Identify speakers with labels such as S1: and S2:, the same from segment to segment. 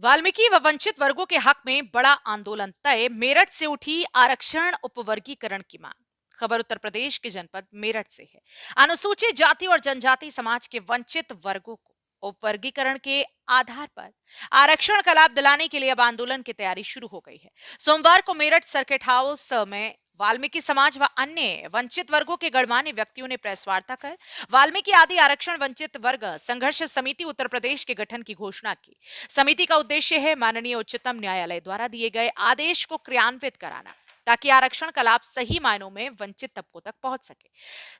S1: वाल्मीकि व वंचित वर्गों के हक में बड़ा आंदोलन तय। मेरठ से उठी आरक्षण उपवर्गीकरण की मांग। खबर उत्तर प्रदेश के जनपद मेरठ से है। अनुसूचित जाति और जनजाति समाज के वंचित वर्गों को उपवर्गीकरण के आधार पर आरक्षण का लाभ दिलाने के लिए अब आंदोलन की तैयारी शुरू हो गई है। सोमवार को मेरठ सर्किट हाउस में वाल्मीकि समाज व अन्य वंचित वर्गों के गणमान्य व्यक्तियों ने प्रेस वार्ता कर वाल्मीकि आदि आरक्षण वंचित वर्ग संघर्ष समिति उत्तर प्रदेश के गठन की घोषणा की। समिति का उद्देश्य है माननीय उच्चतम न्यायालय द्वारा दिए गए आदेश को क्रियान्वित कराना, ताकि आरक्षण का लाभ सही मायनों में वंचित तबकों तक पहुंच सके।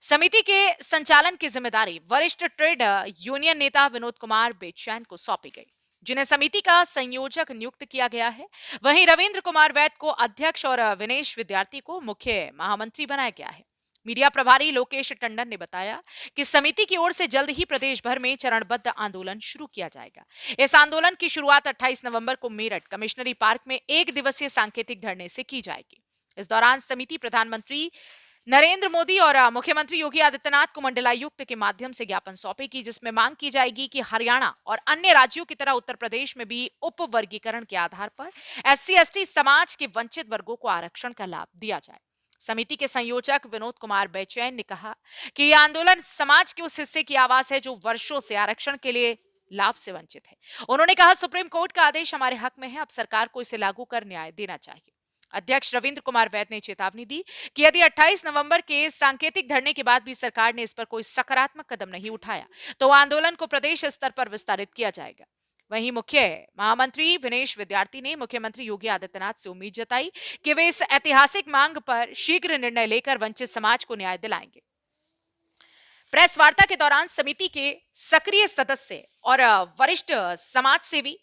S1: समिति के संचालन की जिम्मेदारी वरिष्ठ ट्रेड यूनियन नेता विनोद कुमार बेचैन को सौंपी गई, जिन्हें समिति का संयोजक नियुक्त किया गया है। वहीं रविंद्र कुमार वैद को अध्यक्ष और विनेश विद्यार्थी को मुख्य महामंत्री बनाया गया है। मीडिया प्रभारी लोकेश टंडन ने बताया कि समिति की ओर से जल्द ही प्रदेश भर में चरणबद्ध आंदोलन शुरू किया जाएगा। इस आंदोलन की शुरुआत 28 नवंबर को मेरठ कमिश्नरी पार्क में 1 दिवसीय सांकेतिक धरने से की जाएगी। इस दौरान समिति प्रधानमंत्री नरेंद्र मोदी और मुख्यमंत्री योगी आदित्यनाथ को मंडलायुक्त के माध्यम से ज्ञापन सौंपेगी, जिसमें मांग की जाएगी कि हरियाणा और अन्य राज्यों की तरह उत्तर प्रदेश में भी उपवर्गीकरण के आधार पर SC/ST समाज के वंचित वर्गों को आरक्षण का लाभ दिया जाए। समिति के संयोजक विनोद कुमार बेचैन ने कहा कि यह आंदोलन समाज के उस हिस्से की आवाज है जो वर्षों से आरक्षण के लिए लाभ से वंचित है। उन्होंने कहा, सुप्रीम कोर्ट का आदेश हमारे हक में है, अब सरकार को इसे लागू कर न्याय देना चाहिए। अध्यक्ष रविंद्र कुमार वैद ने चेतावनी दी कि यदि 28 नवंबर के सांकेतिक धरने के बाद भी सरकार ने इस पर कोई सकारात्मक कदम नहीं उठाया तो आंदोलन को प्रदेश स्तर पर विस्तारित किया जाएगा। वहीं मुख्य महामंत्री विनेश विद्यार्थी ने मुख्यमंत्री योगी आदित्यनाथ से उम्मीद जताई कि वे इस ऐतिहासिक मांग पर शीघ्र निर्णय लेकर वंचित समाज को न्याय दिलाएंगे। प्रेस वार्ता के दौरान समिति के सक्रिय सदस्य और वरिष्ठ समाज सेवी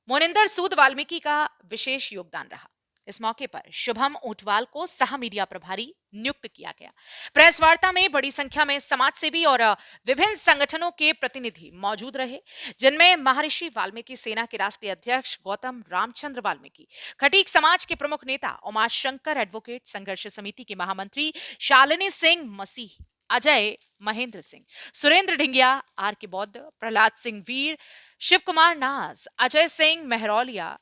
S1: मोनिंदर सूद वाल्मीकि का विशेष योगदान रहा। इस मौके पर शुभम ऊंटवाल को सह मीडिया प्रभारी नियुक्त किया गया। प्रेस वार्ता में बड़ी संख्या में समाज सेवी और विभिन्न संगठनों के प्रतिनिधि मौजूद रहे, जिनमें महर्षि वाल्मीकि सेना के राष्ट्रीय अध्यक्ष गौतम रामचंद्र वाल्मीकि, खटीक समाज के प्रमुख नेता उमाशंकर एडवोकेट, संघर्ष समिति के महामंत्री शालिनी सिंह मसीह, अजय महेंद्र सिंह, सुरेंद्र ढिंगिया, आर के बौद्ध, प्रहलाद सिंह वीर, शिव कुमार नाज, अजय सिंह मेहरौलिया,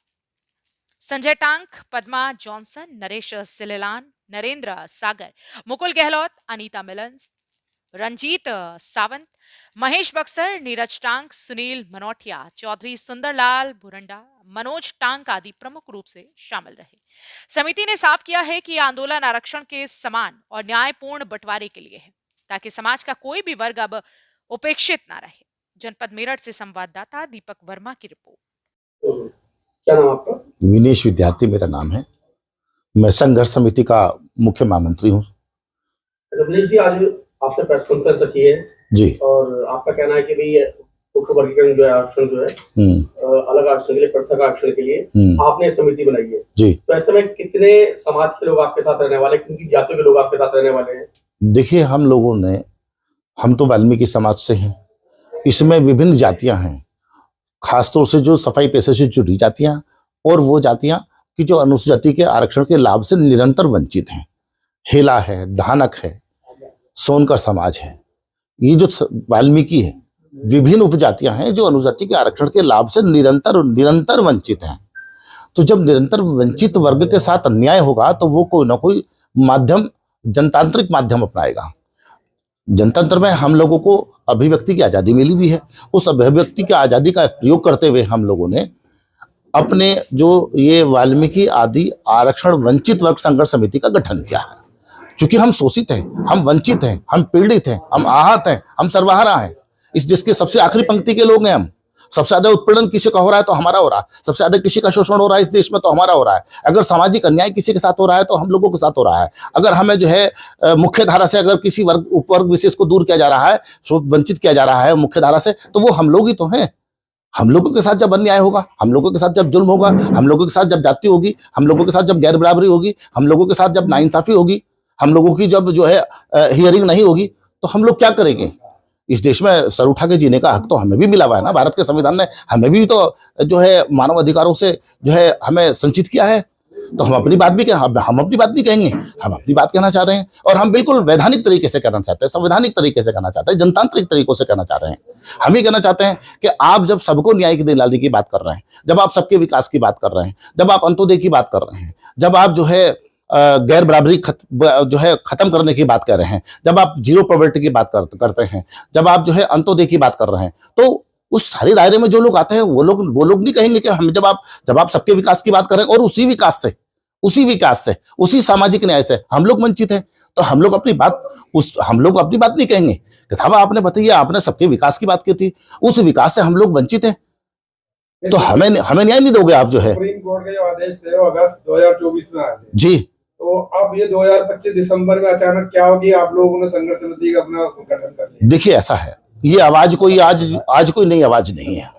S1: संजय टांक, पद्मा जॉनसन, नरेश सिलेलान, नरेंद्र सागर, मुकुल गहलोत, अनीता मिलन्स, रंजीत सावंत, महेश बक्सर, नीरज टांक, सुनील मनोटिया, चौधरी सुंदरलाल भुरंडा, मनोज टांक आदि प्रमुख रूप से शामिल रहे। समिति ने साफ किया है कि आंदोलन आरक्षण के समान और न्यायपूर्ण बंटवारे के लिए है, ताकि समाज का कोई भी वर्ग अब उपेक्षित ना रहे। जनपद मेरठ से संवाददाता दीपक वर्मा की रिपोर्ट।
S2: क्या नाम आपका?
S3: विनेश विद्यार्थी मेरा नाम है। मैं संघर्ष समिति का मुख्य महामंत्री हूँ।
S2: विनेश जी, आज आपने प्रेस कॉन्फ्रेंस रखी है
S3: जी,
S2: और आपका कहना है कि भाई उपवर्गीकरण जो है, आरक्षण जो है अलग आरक्षण के लिए, पृथक आरक्षण के लिए आपने समिति बनाई है
S3: जी।
S2: तो ऐसे में कितने समाज के लोग आपके साथ रहने वाले, किन जातियों के लोग आपके साथ रहने वाले हैं?
S3: देखिए, हम तो वाल्मीकि समाज से हैं। इसमें विभिन्न जातियां हैं, खासतौर से जो सफाई पेशे से जुड़ी जातियां और वो जातियां कि जो अनुसूचित जाति के आरक्षण के लाभ से निरंतर वंचित हैं। हेला है, धानक है, सोनकर समाज है। ये जो वाल्मीकि है, विभिन्न उपजातियां हैं जो अनुसूचित जाति के आरक्षण के लाभ से निरंतर वंचित हैं। तो जब निरंतर वंचित वर्ग के साथ अन्याय होगा तो वो कोई ना कोई माध्यम, जनतांत्रिक माध्यम अपनाएगा। जनतंत्र में हम लोगों को अभिव्यक्ति की आज़ादी मिली हुई है। उस अभिव्यक्ति की आज़ादी का प्रयोग करते हुए हम लोगों ने अपने जो ये वाल्मीकि आदि आरक्षण वंचित वर्ग संघर्ष समिति का गठन किया है। चूंकि हम शोषित हैं, हम वंचित हैं, हम पीड़ित हैं, हम आहत हैं, हम सर्वहारा हैं। इस देश के सबसे आखिरी पंक्ति के लोग हैं हम। सबसे ज्यादा उत्पीड़न किसी का हो रहा है तो हमारा हो रहा है, सबसे ज्यादा किसी का शोषण हो रहा है इस देश में तो हमारा हो रहा है। अगर सामाजिक अन्याय किसी के साथ हो रहा है तो हम लोगों के साथ हो रहा है। अगर हमें जो है मुख्य धारा से अगर किसी वर्ग उपवर्ग विशेष को दूर किया जा रहा है, वंचित किया जा रहा है मुख्य धारा से, तो वो हम लोग ही तो हैं। हम लोगों के साथ जब अन्याय होगा, हम लोगों के साथ जब जुल्म होगा, हम लोगों के साथ जब जाति होगी, हम लोगों के साथ जब गैर बराबरी होगी, हम लोगों के साथ जब नाइंसाफी होगी, हम लोगों की जब जो है हियरिंग नहीं होगी, तो हम लोग क्या करेंगे? इस देश में सर उठा के जीने का हक तो हमें भी मिला हुआ है ना। भारत के संविधान ने हमें भी तो जो है मानव अधिकारों से जो है हमें संचित किया है। तो हम अपनी बात भी हम अपनी बात नहीं कहेंगे, हम अपनी बात कहना चाह रहे हैं और हम बिल्कुल वैधानिक तरीके से करना चाहते हैं, संवैधानिक तरीके से करना चाहते हैं, जनतांत्रिक तरीकों से करना चाह रहे हैं। हम ये कहना चाहते हैं कि आप जब सबको न्याय दिलाने की बात कर रहे हैं, जब आप सबके विकास की बात कर रहे हैं, जब आप अंत्योदय की बात कर रहे हैं, जब आप जो है गैर बराबरी जो है खत्म करने की बात कर रहे हैं, जब आप जीरो पॉवर्टी की बात करते हैं, जब आप जो है अंत्योदय की बात कर रहे हैं, तो उस सारे दायरे में जो लोग आते हैं वो लोग नहीं कहेंगे कि हम जब आप सबके विकास की बात करें और उसी विकास से उसी सामाजिक न्याय से हम लोग वंचित हैं, तो हम लोग अपनी बात नहीं कहेंगे कि साहब आपने बताइए, आपने सबके विकास की बात की थी, उस विकास से हम लोग वंचित हैं, तो हमें न्याय नहीं दोगे आप जो है।
S4: सुप्रीम कोर्ट के जो आदेश थे वो अगस्त 2024 में आए थे
S3: जी,
S4: तो अब ये 2025 दिसंबर में अचानक क्या हो कि आप लोगों ने संघर्ष समिति का अपना गठन कर लिया।
S3: देखिए ऐसा है, ये आवाज कोई आज कोई नई आवाज नहीं है।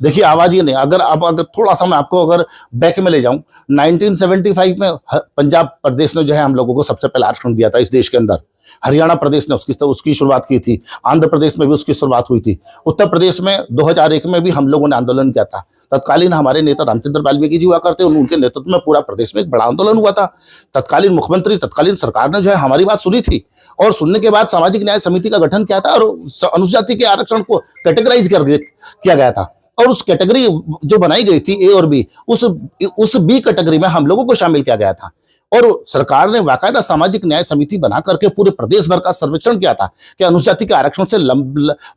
S3: देखिए आवाज ये नहीं, अगर थोड़ा सा मैं आपको अगर बैक में ले जाऊं, 1975 में पंजाब प्रदेश ने जो है हम लोगों को सबसे पहले आरक्षण दिया था इस देश के अंदर। हरियाणा प्रदेश ने उसकी शुरुआत की थी, आंध्र प्रदेश में भी उसकी शुरुआत हुई थी, उत्तर प्रदेश में 2001 में भी हम लोगों ने आंदोलन किया था। तत्कालीन हमारे नेता रामचंद्र वाल्मीकि जी हुआ करते, उनके नेतृत्व में पूरा प्रदेश में एक बड़ा आंदोलन हुआ था। तत्कालीन मुख्यमंत्री, तत्कालीन सरकार ने जो है हमारी बात सुनी थी और सुनने के बाद सामाजिक न्याय समिति का गठन किया था और अनुसूचित जाति के आरक्षण को कैटेगराइज किया गया था और उस कैटेगरी जो बनाई गई थी ए और बी, उस बी कैटेगरी में हम लोगों को शामिल किया गया था और सरकार ने बाकायदा सामाजिक न्याय समिति बना करके पूरे प्रदेश भर का सर्वेक्षण किया था कि अनुसूचित जाति के आरक्षण से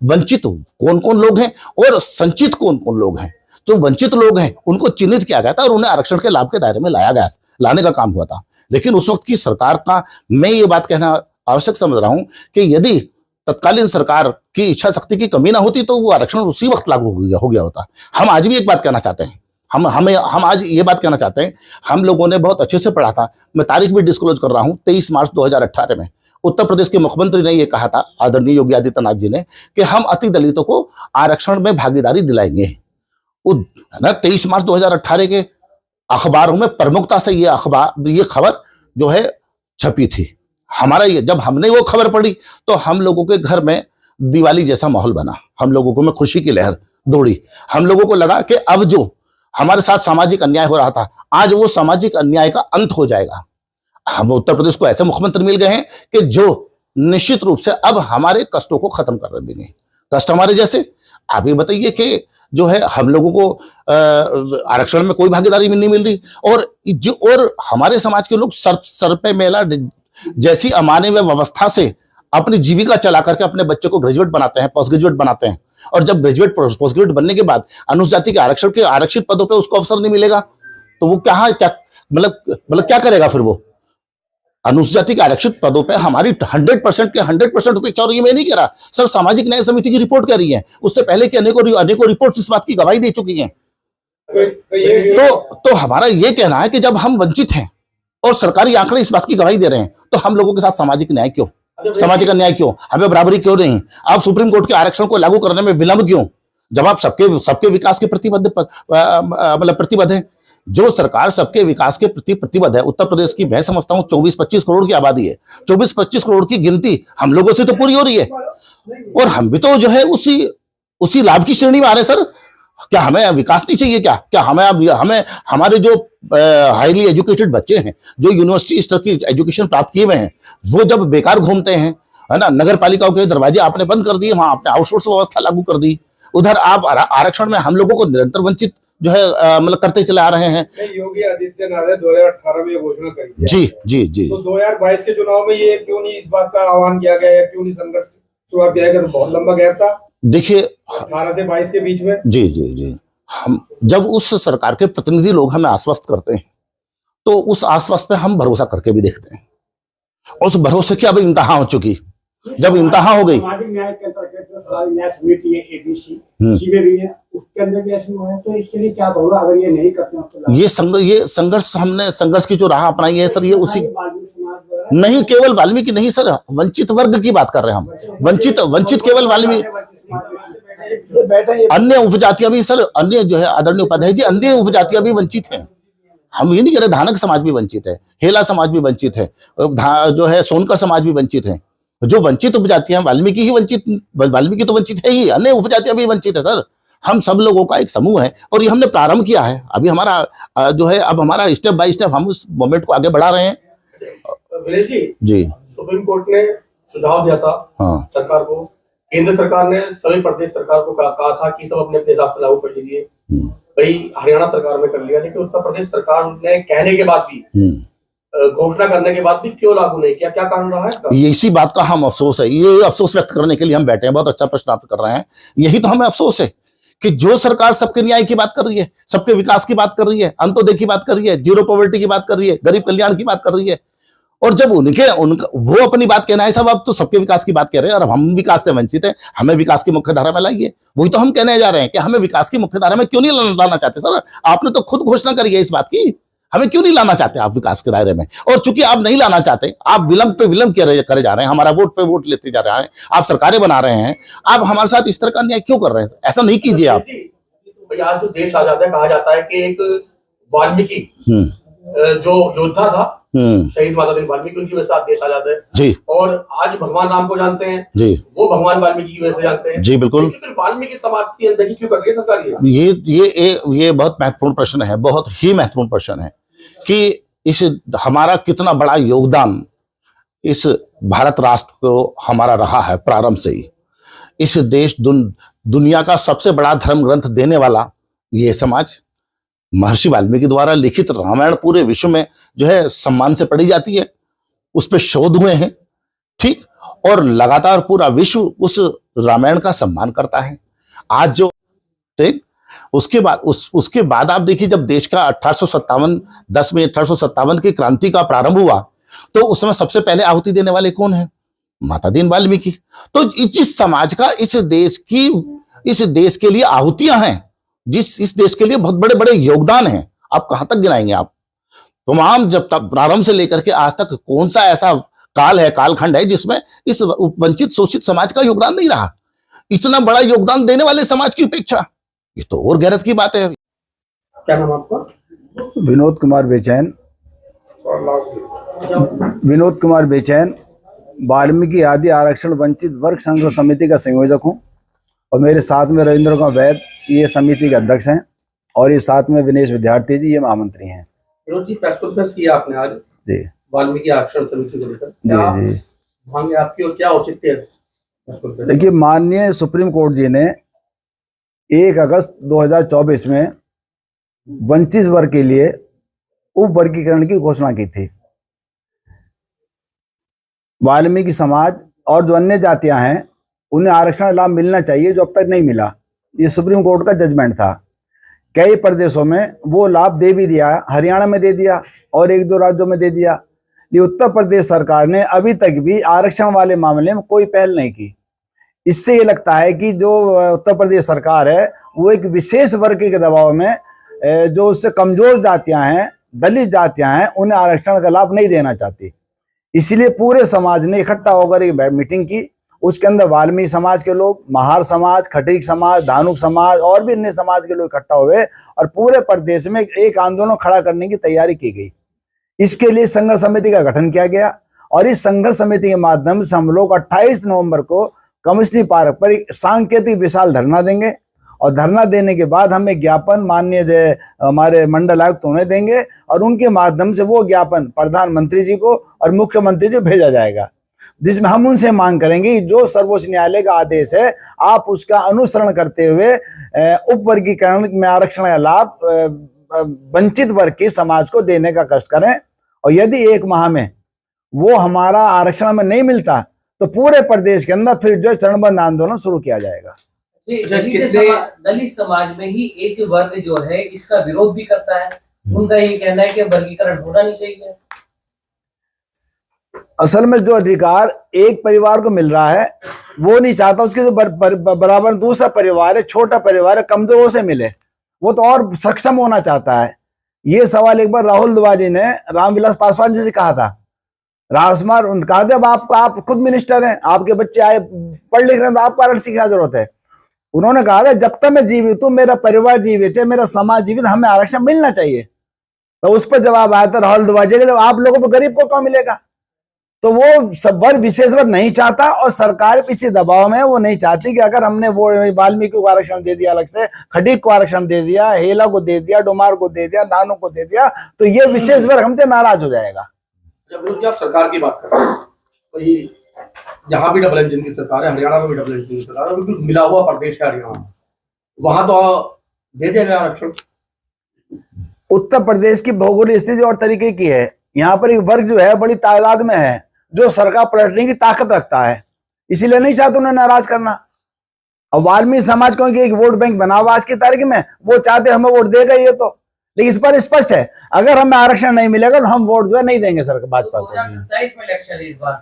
S3: वंचित कौन कौन लोग हैं और संचित कौन कौन लोग हैं। जो वंचित लोग हैं उनको चिन्हित किया गया था और उन्हें आरक्षण के लाभ के दायरे में लाने का काम हुआ था। लेकिन उस वक्त की सरकार का मैं ये बात कहना आवश्यक समझ रहा हूं कि यदि तत्कालीन सरकार की इच्छा शक्ति की कमी ना होती तो वो आरक्षण उसी वक्त लागू हो गया होता। हम आज भी एक बात कहना चाहते हैं, हम आज ये बात कहना चाहते हैं, हम लोगों ने बहुत अच्छे से पढ़ा था। मैं तारीख भी डिस्क्लोज कर रहा हूं, 23 मार्च 2018 में उत्तर प्रदेश के मुख्यमंत्री ने ये कहा था, आदरणीय योगी आदित्यनाथ जी ने, कि हम अति दलितों को आरक्षण में भागीदारी दिलाएंगे। 23 मार्च 2018 के अखबारों में प्रमुखता से ये खबर जो है छपी थी। जब हमने वो खबर पढ़ी तो हम लोगों के घर में दिवाली जैसा माहौल बना, हम लोगों को में खुशी की लहर दौड़ी। हम लोगों को लगा कि अब जो हमारे साथ सामाजिक अन्याय हो रहा था, आज वो सामाजिक अन्याय का अंत हो जाएगा। हम उत्तर प्रदेश को ऐसे मुख्यमंत्री मिल गए हैं कि जो निश्चित रूप से अब हमारे कष्टों को खत्म कर देंगे। कष्ट हमारे जैसे, आप ये बताइए कि जो है हम लोगों को आरक्षण में कोई भागीदारी नहीं मिल रही और हमारे समाज के लोग सर पे मेला जैसी अमानवीय व्यवस्था से अपनी जीविका चला करके अपने बच्चे को ग्रेजुएट बनाते हैं, पोस्ट ग्रेजुएट बनाते हैं और जब ग्रेजुएट पोस्ट ग्रेजुएट बनने के बाद अनुसूचित जाति के आरक्षण के आरक्षित पदों पे उसको अवसर नहीं मिलेगा तो वो मतलब क्या करेगा फिर वो। अनुसूचित जाति के आरक्षित पदों पे हमारी 100% के 100% उपेक्षा। और ये मैं नहीं कह रहा सर, सामाजिक न्याय समिति की रिपोर्ट कह रही है, उससे पहले की अनेकों रिपोर्ट्स इस बात की गवाही दे चुकी हैं। तो हमारा ये कहना है कि जब हम वंचित हैं और सरकारी आंकड़े इस बात की गवाही दे रहे हैं तो हम लोगों के साथ सामाजिक न्याय क्यों, सामाजिक अन्याय क्यों, हमें बराबरी क्यों नहीं? आप सुप्रीम कोर्ट के आरक्षण को लागू करने में विलंब क्यों, जब आप सबके विकास के प्रतिबद्ध है? जो सरकार सबके विकास के प्रति प्रतिबद्ध है, उत्तर प्रदेश की मैं समझता हूं 24-25 करोड़ की आबादी है, 24-25 करोड़ की गिनती हम लोगों से तो पूरी हो रही है और हम भी तो जो है उसी लाभ की श्रेणी में आ रहे हैं। सर क्या हमें विकास नहीं चाहिए? क्या हमें हमारे जो हाईली एजुकेटेड बच्चे हैं, जो यूनिवर्सिटी स्तर की एजुकेशन प्राप्त किए हुए हैं, वो जब बेकार घूमते हैं, है ना, नगर पालिकाओं के दरवाजे आपने बंद कर दिए, वहां आपने आउटसोर्स व्यवस्था लागू कर दी, उधर आप आरक्षण में हम लोगों को निरंतर वंचित जो है मतलब करते चले आ रहे हैं।
S4: योगी आदित्यनाथ ने 2018 में ये घोषणा करी थी।
S3: जी।
S4: तो 2022 के चुनाव में ये क्यों नहीं इस बात का आह्वान किया गया, क्यों नहीं संघर्ष शुरुआत किया गया? तो बहुत लंबा गैप था,
S3: देखिए
S4: 18 से 22 के बीच में।
S3: जी। हम जब उस सरकार के प्रतिनिधि लोग हमें आश्वस्त करते हैं तो उस आश्वस्त पे हम भरोसा करके भी देखते हैं। उस भरोसे की अब इंतहा हो चुकी, जब इंतहा हो गई,
S5: सामाजिक न्याय के अंतर्गत सामाजिक न्याय समिति है एबीसी में भी है, उसके अंदर भी ऐसे हुए हैं, तो इसके लिए क्या होगा अगर ये नहीं करते हैं?
S3: ये संघर्ष की जो राह अपनाई है सर, ये उसी नहीं, केवल वाल्मीकि नहीं सर, वंचित वर्ग की बात कर रहे हैं हम। वंचित केवल वाल्मीकि, अन्य उपजातियां भी सर, अन्य जो है आदरणीय उपाध्याय जी, अन्य उपजातियां भी वंचित हैं। हम ये नहीं कह रहे, धानक समाज भी वंचित है, हेला समाज भी वंचित है, जो है सोनकर समाज भी वंचित है। जो वंचित उपजातियां, वाल्मीकि तो वंचित है ही, अन्य उपजातियां भी वंचित है सर। हम सब लोगों का एक समूह है और ये हमने प्रारंभ किया है। अभी हमारा जो है, अब हमारा स्टेप बाय स्टेप हम उस मोमेंट को आगे बढ़ा रहे हैं।
S2: विनय जी, सुप्रीम कोर्ट ने सुझाव दिया था सरकार को, केंद्र सरकार ने सभी प्रदेश सरकार को कहा था कि सब अपने अपने हिसाब से लागू कर लीजिए। भाई हरियाणा सरकार में कर लिया, लेकिन उत्तर प्रदेश सरकार ने कहने के बाद भी, घोषणा करने के बाद भी क्यों लागू नहीं किया? क्या कारण रहा है इसका?
S3: ये इसी बात का हम अफसोस है, ये अफसोस व्यक्त करने के लिए हम बैठे हैं। बहुत अच्छा प्रश्न आप कर रहे हैं। यही तो हमें अफसोस है कि जो सरकार सबके न्याय की बात कर रही है, सबके विकास की बात कर रही है, अंत्योदय की बात कर रही है, जीरो पॉवर्टी की बात कर रही है, गरीब कल्याण की बात कर रही है, और जब वो अपनी बात कहना है, सब अब तो सबके विकास की बात कह रहे हैं और हम विकास से वंचित हैं, हमें विकास की मुख्य धारा में लाइए। वही तो हम कहने जा रहे हैं कि हमें विकास की मुख्य धारा में क्यों नहीं लाना चाहते? सर, आपने तो खुद घोषणा करी है इस बात की, हमें क्यों नहीं लाना चाहते आप विकास के दायरे में? और चूंकि आप नहीं लाना चाहते, आप विलंब पे विलंब करे जा रहे हैं, हमारा वोट पे वोट लेते जा रहे हैं, आप सरकारें बना रहे हैं, आप हमारे साथ इस तरह का अन्याय क्यों कर रहे हैं? ऐसा नहीं कीजिए आप।
S2: भाई आज जो देश आजाद है, कहा जाता है कि एक वाल्मीकि जो योद्धा था, शहीद माता दीन वाल्मीकि, उनकी वजह से आज देश आजाद है
S3: जी।
S2: और आज भगवान राम को जानते हैं
S3: जी,
S2: वो भगवान वाल्मीकि की वजह से जानते हैं जी। बिल्कुल। फिर वाल्मीकि समाज की अनदेखी क्यों कर रही है सरकार?
S3: ये बहुत महत्वपूर्ण प्रश्न है, बहुत ही महत्वपूर्ण प्रश्न है कि इस हमारा कितना बड़ा योगदान इस भारत राष्ट्र को हमारा रहा है प्रारंभ से ही। इस देश दुनिया का सबसे बड़ा धर्म ग्रंथ देने वाला ये समाज, महर्षि वाल्मीकि द्वारा लिखित रामायण पूरे विश्व में जो है सम्मान से पढ़ी जाती है, उस पर शोध हुए हैं, ठीक, और लगातार पूरा विश्व उस रामायण का सम्मान करता है। आज जो ठीक उसके बाद आप देखिए, जब देश का 10 मई 1857 की क्रांति का प्रारंभ हुआ, तो उस समय सबसे पहले आहुति देने वाले कौन है? माता दीन वाल्मीकि। तो जिस समाज का इस देश के लिए आहुतियां हैं, इस देश के लिए बहुत बड़े बड़े योगदान हैं, आप कहां तक गिनाएंगे आप? तमाम जब तक प्रारंभ से लेकर के आज तक कौन सा ऐसा कालखंड है जिसमें इस वंचित शोषित समाज का योगदान नहीं रहा? इतना बड़ा योगदान देने वाले समाज की उपेक्षा, ये तो और गैरत की बात है।
S2: क्या नाम आपका?
S6: विनोद कुमार बेचैन, वाल्मीकि आदि आरक्षण वंचित वर्ग संघर्ष समिति का संयोजक हूं, और मेरे साथ में रविंद्र कुमार वैद, ये समिति के अध्यक्ष हैं, और ये साथ में विनेश विद्यार्थी जी, ये महामंत्री हैं।
S2: विनोद जी, प्रेस कॉन्फ्रेंस किया आपने आज जी वाल्मीकि आरक्षण समिति को लेकर, जी मांगे आपकी और क्या औचित्य है?
S6: देखिए, माननीय सुप्रीम कोर्ट जी ने 1 अगस्त 2024 में वंचित वर्ग के लिए उप वर्गीकरण की घोषणा की थी। वाल्मीकि समाज और जो अन्य जातियां हैं, उन्हें आरक्षण लाभ मिलना चाहिए जो अब तक नहीं मिला। ये सुप्रीम कोर्ट का जजमेंट था। कई प्रदेशों में वो लाभ दे भी दिया, हरियाणा में दे दिया और 1-2 राज्यों में दे दिया। ये उत्तर प्रदेश सरकार ने अभी तक भी आरक्षण वाले मामले में कोई पहल नहीं की। इससे ये लगता है कि जो उत्तर प्रदेश सरकार है, वो एक विशेष वर्ग के दबाव में जो उससे कमजोर जातियां हैं, दलित जातियां हैं, उन्हें आरक्षण का लाभ नहीं देना चाहती। इसलिए पूरे समाज ने इकट्ठा होकर एक मीटिंग की। उसके अंदर वाल्मीकि समाज के लोग, महार समाज, खटीक समाज, धानुक समाज और भी अन्य समाज के लोग इकट्ठा हुए और पूरे प्रदेश में एक आंदोलन खड़ा करने की तैयारी की गई। इसके लिए संघर्ष समिति का गठन किया गया और इस संघर्ष समिति के माध्यम से हम लोग 28 नवंबर को कमिश्नरी पार्क पर एक सांकेतिक विशाल धरना देंगे और धरना देने के बाद हम एक ज्ञापन माननीय हमारे मंडल आयुक्त उन्हें देंगे और उनके माध्यम से वो ज्ञापन प्रधानमंत्री जी को और मुख्यमंत्री जी को भेजा जाएगा, जिसमें हम उनसे मांग करेंगे जो सर्वोच्च न्यायालय का आदेश है आप उसका अनुसरण करते हुए उप वर्गीकरण में आरक्षण का लाभ वंचित वर्ग के समाज को देने का कष्ट करें। और यदि 1 माह में वो हमारा आरक्षण में नहीं मिलता तो पूरे प्रदेश के अंदर फिर जो चरणबद्ध आंदोलन शुरू किया जाएगा।
S7: दलित समाज में ही एक वर्ग जो है इसका विरोध भी करता है, उनका ये कहना है कि वर्गीकरण होना नहीं चाहिए।
S6: असल में जो अधिकार एक परिवार को मिल रहा है वो नहीं चाहता उसके जो बराबर दूसरा परिवार है, छोटा परिवार है, कमजोरों से मिले, वो तो और सक्षम होना चाहता है। ये सवाल एक बार राहुल द्वाजी ने रामविलास पासवान जी से कहा था। राजकुमार कहा था आप खुद मिनिस्टर हैं, आपके बच्चे आए पढ़ लिख रहे हैं तो आपको आरक्षण की क्या जरूरत है। उन्होंने कहा था जब तक मैं जीवित हूं, मेरा परिवार जीवित है, मेरा समाज जीवित, हमें आरक्षण मिलना चाहिए। तो उस पर जवाब आया था राहुल द्वाजी का, जब आप लोगों को गरीब को कहाँ मिलेगा, तो वो सब वर्ग विशेष वर्ग नहीं चाहता, और सरकार इसी दबाव में वो नहीं चाहती कि अगर हमने वो वाल्मीकि को आरक्षण दे दिया, अलग से खटीक को आरक्षण दे दिया, हेला को दे दिया, डोमार को दे दिया, नानू को दे दिया, तो ये विशेष वर्ग हमसे नाराज हो जाएगा।
S2: जब आप सरकार की बात कर रहे हैं, वही जहाँ भी डबल इंजन की सरकार है, हरियाणा में भी डबल इंजन की सरकार है, बिल्कुल मिला हुआ प्रदेश है हरियाणा, वहां तो दे दिया गया आरक्षण।
S6: उत्तर प्रदेश की भौगोलिक स्थिति और तरीके की है, यहाँ पर एक वर्ग जो है बड़ी तादाद में है, जो सरकार पलटने की ताकत रखता है, इसीलिए नहीं चाहते उन्हें नाराज करना। और वाल्मीकि समाज को एक वोट बैंक बना हुआ आज की तारीख में, वो चाहते हमें वोट देगा ये तो, लेकिन इस पर स्पष्ट है अगर हमें आरक्षण नहीं मिलेगा तो हम वोट जो है नहीं देंगे सरकार भाजपा को।
S7: 2027 में इलेक्शन है इस बार,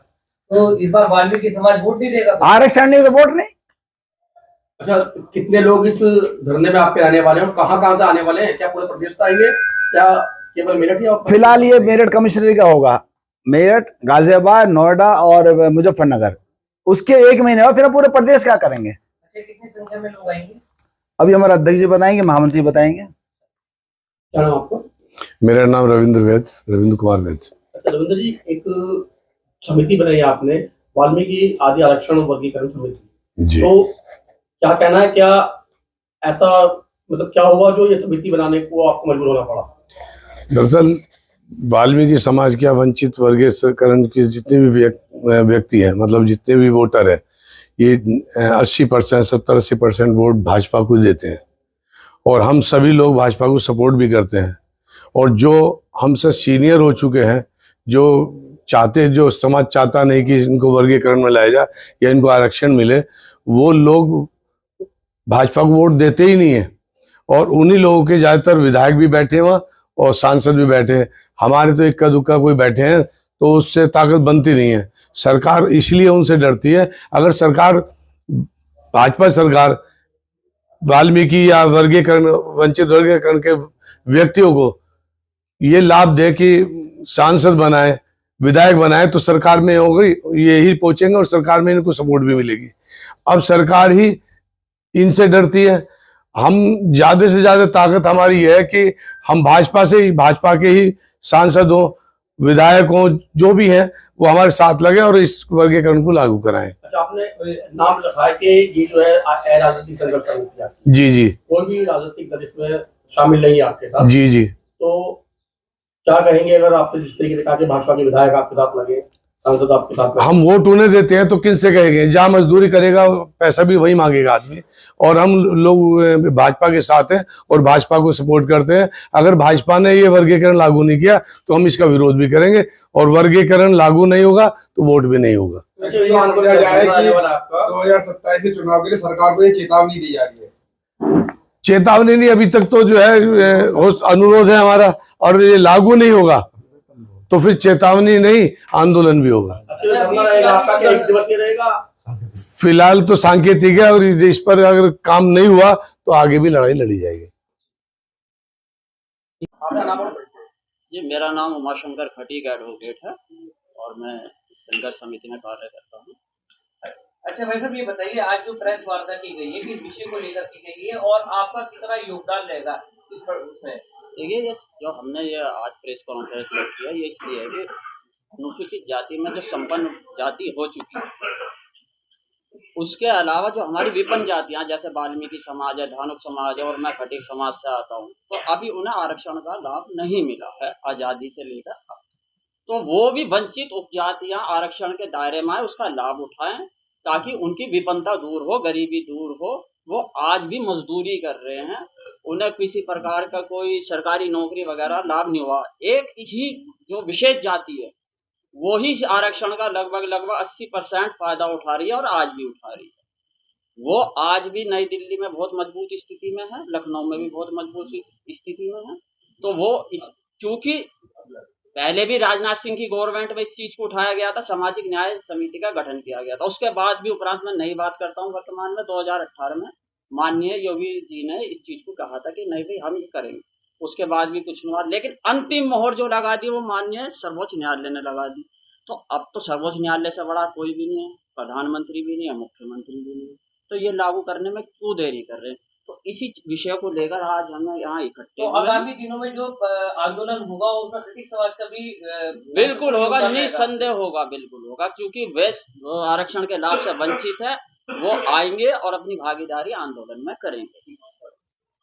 S7: तो इस बार वाल्मीकि समाज वोट नहीं देगा।
S6: आरक्षण नहीं तो वोट नहीं।
S2: अच्छा, कितने लोग इस धरने में आपके आने वाले हैं और कहाँ से आने वाले हैं? क्या पूरे प्रदेश से आएंगे, क्या केवल मेरठ या?
S6: फिलहाल ये मेरठ कमिश्नरी का होगा, मेरठ, गाजियाबाद, नोएडा और मुजफ्फरनगर, उसके 1 महीने बाद फिर हम पूरे प्रदेश क्या करेंगे।
S7: अच्छा, कितनी संख्या में लोग आएंगे?
S6: अभी हमारे अध्यक्ष जी बताएंगे, महामंत्री बताएंगे।
S2: क्या नाम आपका?
S8: मेरा नाम रविंद्र कुमार वैद।
S2: अच्छा रविंद्र जी, एक समिति बनाई आपने, वाल्मीकि आदि आरक्षण वर्गीकरण समिति
S8: जी।
S2: तो क्या कहना है, क्या ऐसा मतलब क्या हुआ जो ये समिति बनाने को आपको मजबूर होना पड़ा? दरअसल
S8: वाल्मीकि समाज के वंचित वर्गीकरण के जितने भी व्यक्ति हैं, मतलब जितने भी वोटर हैं, ये 80%, 70-80% वोट भाजपा को देते हैं, और हम सभी लोग भाजपा को सपोर्ट भी करते हैं। और जो हमसे सीनियर हो चुके हैं, जो समाज चाहता नहीं कि इनको वर्गीकरण में लाया जाए या इनको आरक्षण मिले, वो लोग भाजपा को वोट देते ही नहीं है। और उन्हीं लोगों के ज़्यादातर विधायक भी बैठे हुए और सांसद भी बैठे हैं। हमारे तो इक्का दुक्का कोई बैठे हैं, तो उससे ताकत बनती नहीं है। सरकार इसलिए उनसे डरती है। अगर सरकार, भाजपा सरकार, वाल्मीकि या वंचित वर्गीकरण के व्यक्तियों को ये लाभ दे कि सांसद बनाए, विधायक बनाए, तो सरकार में होगी, ये ही पहुंचेंगे और सरकार में इनको सपोर्ट भी मिलेगी। अब सरकार ही इनसे डरती है। हम ज्यादा से ज्यादा ताकत हमारी है कि हम भाजपा के ही सांसद हो, विधायक हो, जो भी है वो हमारे साथ लगे और इस वर्गीकरण को लागू कराएं। अच्छा, आपने नाम लिखा है कि ये जो है राजनीतिक संघर्ष समिति। जी, कोई भी राजनीतिक दल इसमें शामिल नहीं है आपके साथ? जी। तो क्या कहेंगे अगर आपने जिस तरीके से कहा कि भाजपा के विधायक आपके साथ लगे, सांसद आपके साथ, हम वोट उन्हें देते हैं तो किनसे कहेंगे? जहाँ मजदूरी करेगा पैसा भी वही मांगेगा आदमी। और हम लोग भाजपा के साथ हैं और भाजपा को सपोर्ट करते हैं। अगर भाजपा ने ये वर्गीकरण लागू नहीं किया तो हम इसका विरोध भी करेंगे, और वर्गीकरण लागू नहीं होगा तो वोट भी नहीं होगा।
S4: 2027 के चुनाव के लिए सरकार को ये चेतावनी दी जा रही है।
S8: चेतावनी नहीं, अभी तक तो जो है अनुरोध है हमारा, और ये लागू नहीं होगा तो फिर चेतावनी नहीं, आंदोलन भी होगा। फिलहाल तो सांकेतिक है, और इस पर अगर काम नहीं हुआ तो आगे भी लड़ाई लड़ी जाएगी।
S9: जी, मेरा नाम उमाशंकर खटीक एडवोकेट है और मैं संघर्ष समिति में कार्य करता हूँ।
S7: अच्छा भाई साहब, ये बताइए, आज जो प्रेस वार्ता की गई है, किस विषय को लेकर की गई है और आपका कितना योगदान रहेगा इस पर उसमें?
S9: देखिए, ये जो हमने ये आज प्रेस कॉन्फ्रेंस किया, ये इसलिए है कि अनुसूचित जाति में जो संपन्न जाति हो चुकी है, उसके अलावा जो हमारी विपन्न जातियां, जैसे वाल्मीकि समाज है, धानुक समाज है, और मैं खटीक समाज से आता हूँ, तो अभी उन्हें आरक्षण का लाभ नहीं मिला है आजादी से लेकर अब। तो वो भी वंचित उपजातियां आरक्षण के दायरे में आए, उसका लाभ उठाएं, ताकि उनकी विपन्नता दूर हो, गरीबी दूर हो। वो आज भी मजदूरी कर रहे हैं, उन्हें किसी प्रकार का कोई सरकारी नौकरी वगैरह लाभ नहीं हुआ। एक ही जो विशेष जाति है वो ही आरक्षण का लगभग 80% फायदा उठा रही है, और आज भी उठा रही है। वो आज भी नई दिल्ली में बहुत मजबूत स्थिति में है, लखनऊ में भी बहुत मजबूत स्थिति में है। तो वो चूंकि पहले भी राजनाथ सिंह की गवर्नमेंट में इस चीज को उठाया गया था, सामाजिक न्याय समिति का गठन किया गया था, उसके बाद भी, उपरांत में नई बात करता हूँ, वर्तमान में 2018 में माननीय योगी जी ने इस चीज को कहा था कि नहीं भाई हम ये करेंगे। उसके बाद भी कुछ नहीं हुआ, लेकिन अंतिम मोहर जो लगा दी वो माननीय सर्वोच्च न्यायालय ने लगा दी। तो अब तो सर्वोच्च न्यायालय से बड़ा कोई भी नहीं है, प्रधानमंत्री भी नहीं है, मुख्यमंत्री भी नहीं है, तो ये लागू करने में क्यों देरी कर रहे हैं? तो इसी विषय को लेकर आज हम यहाँ इकट्ठे
S7: तो
S9: हुए हैं।
S7: आगामी दिनों में जो आंदोलन होगा उसमें कृषक समाज का भी
S9: बिल्कुल होगा,
S7: योगदान रहेगा।
S9: निस्संदेह होगा, बिल्कुल होगा, क्योंकि वे आरक्षण के लाभ से वंचित है, वो आएंगे और अपनी भागीदारी आंदोलन में करेंगे।